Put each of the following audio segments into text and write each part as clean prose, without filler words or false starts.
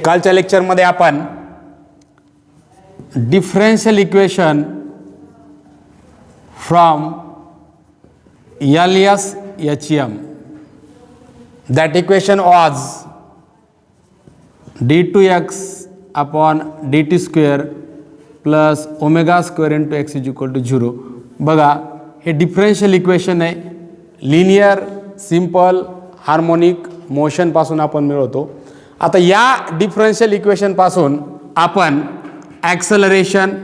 कालच्या लेक्चरमध्ये आपण differential equation from LS HM, that equation was d2x upon dt square plus omega square into x is equal to 0. बघा हे differential equation आहे, linear simple harmonic motion पासून आपण मिळवतो. आता या डिफरेंशियल इक्वेशन पासून आपण ॲक्सेलरेशन,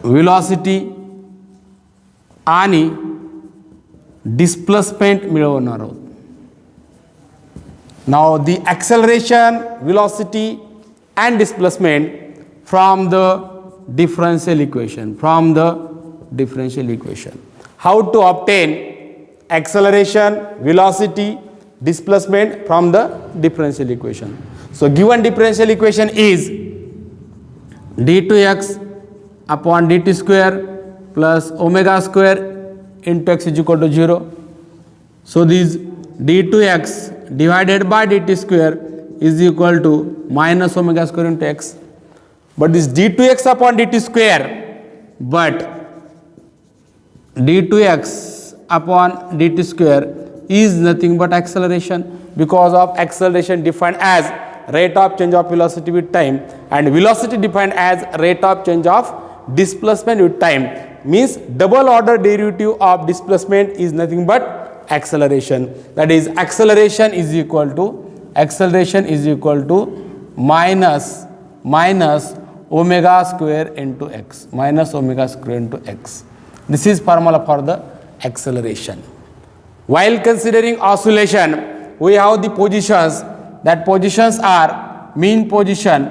व्हेलॉसिटी आणि डिस्प्लेसमेंट मिळवणार आहोत. Now the acceleration, velocity and displacement from the differential equation, how to obtain acceleration, velocity, displacement from the differential equation. So given differential equation is d2x upon dt square plus omega square into x is equal to 0. So this d2x divided by dt square is equal to minus omega square into x, but this d2x upon dt square, but d2x upon dt square is nothing but acceleration, because of acceleration defined as rate of change of velocity with time and velocity defined as rate of change of displacement with time, means double order derivative of displacement is nothing but acceleration. That is acceleration is equal to minus omega square into x, This is formula for the acceleration. While considering oscillation, we have the positions. That positions are mean position,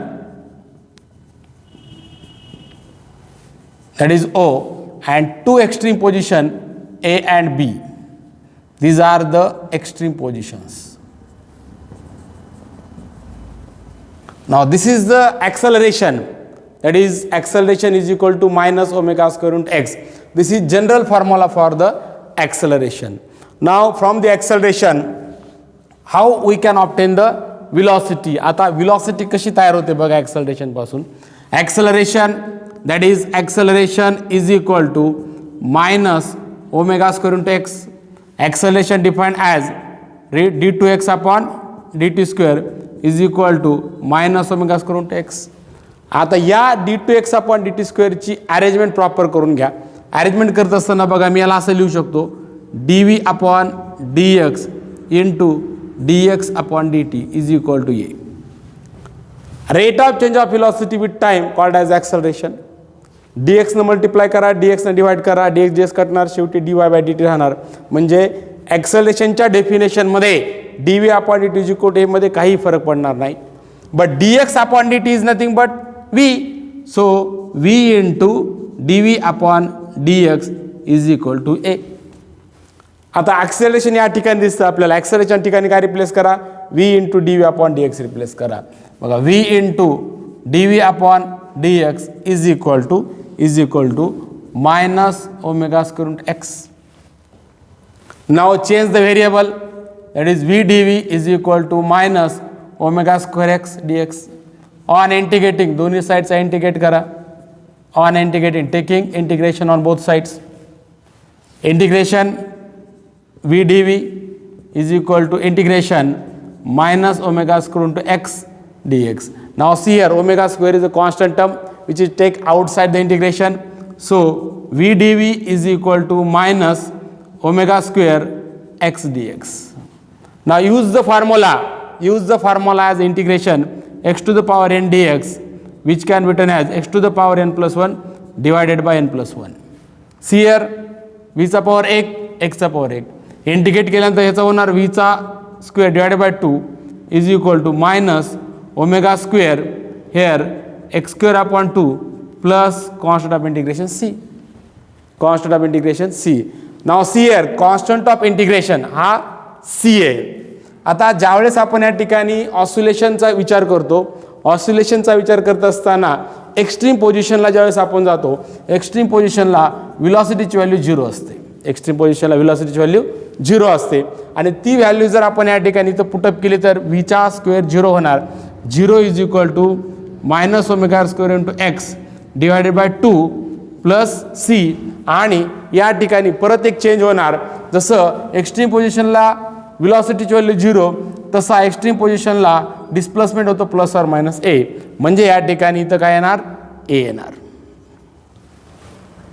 that is O, and two extreme position A and B. These are the extreme positions. Now this is the acceleration, that is acceleration is equal to minus omega square into x. This is general formula for the acceleration. Now from the acceleration, how we can obtain the velocity? आता velocity कशी तयार होते बघा acceleration पासून. Acceleration, that is acceleration is equal to minus omega square into x. Acceleration defined as d2x upon dt square is equal to minus omega square into x. आता या d2x upon dt square ची arrangement proper करून घ्या. Arrangement करत असताना बघा मी याला असं लिहू शकतो dv upon dx into dx upon dt is equal to a. Rate of change of velocity with time called as acceleration. dx न मल्टिप्लाय करा, dx न डिवाइड करा, dx dx कटणार, शेवटी dy by dt राहणार. म्हणजे ॲक्सेलरेशनच्या डेफिनेशनमध्ये dv upon dt is equal to a मध्ये काही फरक पडणार नाही. But dx upon dt is nothing but v. So v into dv upon dx is equal to a. आता ॲक्सेलरेशन या ठिकाणी दिसतं आपल्याला. ॲक्सेलरेशन ठिकाणी काय रिप्लेस करा? v into dv upon dx replace करा. बघा v into dv upon dx is equal to minus omega square root x. Now change the variable, that is v dv is equal to minus omega square x dx. On integrating, दोन्ही sides integrate करा. On integrating, taking integration on both sides. Integration v dv is equal to integration minus omega square into x dx. Now see here, omega square is a constant term which is take outside the integration. So v dv is equal to minus omega square x dx. Now use the formula as integration x to the power n dx, which can be written as x to the power n plus 1 divided by n plus 1. See here, v चा power 1, x चा power 1. Integrate केल्यानंतर याचा होणार v चा square divided by 2 is equal to minus omega square here x square upon 2 plus constant of integration c. Now see here, constant of integration हा c आहे. आता ज्यावेळेस आपण या ठिकाणी ऑसिलेशनचा विचार करतो, ऑसिलेशनचा विचार करत असताना एक्स्ट्रीम पोझिशनला ज्यावेळेस आपण जातो, एक्स्ट्रीम पोझिशनला व्हेलॉसिटीची व्हॅल्यू 0 असते. एक्स्ट्रीम पोझिशनला व्हेलॉसिटीची व्हॅल्यू 0 असते आणि ती व्हॅल्यू जर आपण या ठिकाणी इथं पुटअप केली तर व्हीचा स्क्वेअर 0 होणार. 0 is equal to minus omega square into x divided by 2 plus C. आणि या ठिकाणी परत एक चेंज होणार, जसं एक्स्ट्रीम पोझिशनला व्हेलॉसिटीची व्हॅल्यू 0 तसा एक्स्ट्रीम पोझिशनला डिस्प्लेसमेंट होतो प्लस ऑर मायनस ए. म्हणजे या ठिकाणी इथं काय येणार, ए येणार.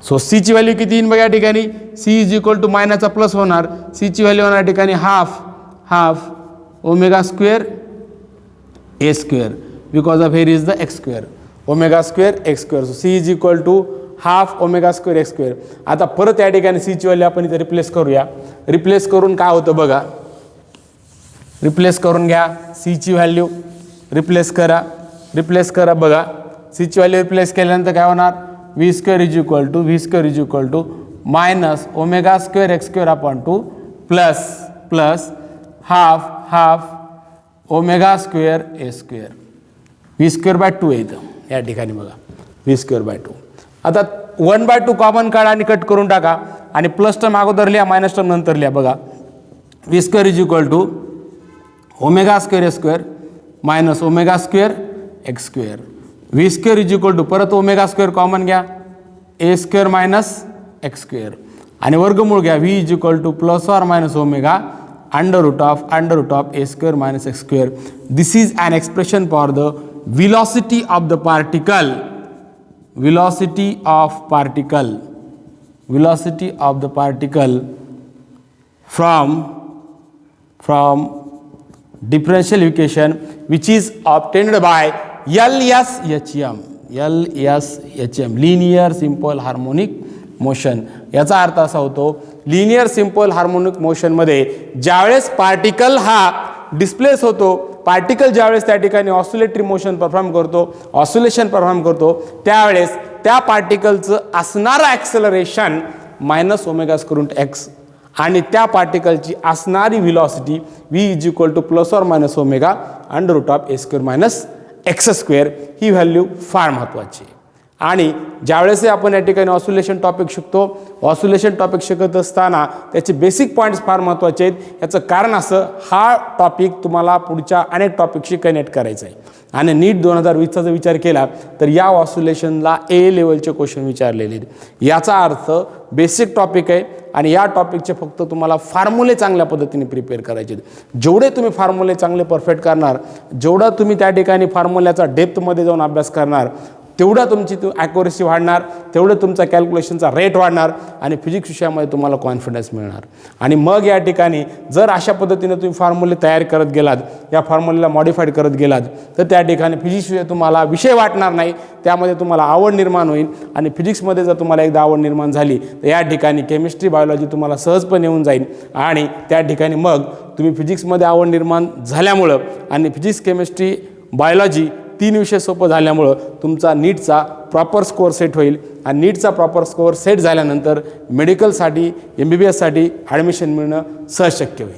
सो सीची व्हॅल्यू किती येईल बघा या ठिकाणी, सी इज इक्वल टू मायनसचा प्लस होणार, सीची व्हॅल्यू होणार या ठिकाणी half omega square A square because of here is the X square, omega square x square. So C is equal to half omega square x square. आता परत या ठिकाणी सीची व्हॅल्यू आपण इथे रिप्लेस करूया. रिप्लेस करून काय होतं बघा, रिप्लेस करून घ्या सीची व्हॅल्यू, रिप्लेस करा बघा. सीची व्हॅल्यू रिप्लेस केल्यानंतर काय होणार, v square is equal to minus omega square x square upon 2 plus half omega square A square, v square by 2 येतं या ठिकाणी बघा, व्ही स्क्वेअर बाय 2. आता 1/2 कॉमन काढा आणि कट करून टाका आणि प्लस टर्म अगोदर लिहा, मायनस टर्म नंतर लिहा बघा. V square is equal to omega square A square minus omega square x square, v square is equal to परत ओमेगा स्क्वेअर कॉमन घ्या, a square minus x square आणि वर्गमूळ घ्या, v is equal to plus or minus omega under root of a square minus x square. This is an expression for the velocity of the particle, velocity of the particle from differential equation which is obtained by LSHM, linear simple harmonic motion. याचा अर्थ असा होतो, linear simple harmonic मोशनमध्ये ज्यावेळेस particle हा displace होतो, particle ज्यावेळेस त्या ठिकाणी ऑसिलेटरी मोशन ऑसिलेशन परफॉर्म करतो त्यावेळेस त्या पार्टिकलचं असणारं acceleration minus omega square x आणि त्या पार्टिकलची असणारी velocity v is equal to plus or minus omega under root of a square minus x square. ही व्हॅल्यू फार महत्त्वाची आहे. आणि ज्यावेळेस आपण या ठिकाणी ऑसिलेशन टॉपिक शिकतो, ऑसिलेशन टॉपिक शिकत असताना त्याचे बेसिक पॉईंट्स फार महत्त्वाचे आहेत. याचं कारण असं, हा टॉपिक तुम्हाला पुढच्या अनेक टॉपिकशी कनेक्ट करायचा आहे आणि नीट 2020चा जर विचार केला तर या ऑसिलेशनला ए लेवलचे क्वेश्चन विचारलेले आहेत. याचा अर्थ बेसिक टॉपिक आहे आणि या टॉपिकचे फक्त तुम्हाला फॉर्म्युले चांगल्या पद्धतीने प्रिपेअर करायचे आहेत. जेवढे तुम्ही फॉर्म्युले चांगले परफेक्ट करणार, जेवढा तुम्ही त्या ठिकाणी फॉर्म्युल्याचा डेप्थमध्ये जाऊन अभ्यास करणार, तेवढा तुमची ॲक्युरेसी वाढणार, तेवढं तुमचा कॅल्क्युलेशनचा रेट वाढणार आणि फिजिक्स विषयामध्ये तुम्हाला कॉन्फिडन्स मिळणार. आणि मग या ठिकाणी जर अशा पद्धतीने तुम्ही फॉर्म्युले तयार करत गेलात, या फॉर्म्युलेला मॉडिफाईड करत गेलात तर त्या ठिकाणी फिजिक्स विषय तुम्हाला विषय वाटणार नाही, त्यामध्ये तुम्हाला आवड निर्माण होईल. आणि फिजिक्समध्ये जर तुम्हाला एकदा आवड निर्माण झाली तर या ठिकाणी केमिस्ट्री बायोलॉजी तुम्हाला सहजपणे येऊन जाईल आणि त्या ठिकाणी मग तुम्ही फिजिक्समध्ये आवड निर्माण झाल्यामुळं आणि फिजिक्स केमिस्ट्री बायोलॉजी 3 विषय सोपं झाल्यामुळं तुमचा नीटचा प्रॉपर स्कोअर सेट होईल आणि नीटचा प्रॉपर स्कोअर सेट झाल्यानंतर मेडिकलसाठी MBBSसाठी ॲडमिशन मिळणं सहज शक्य होईल.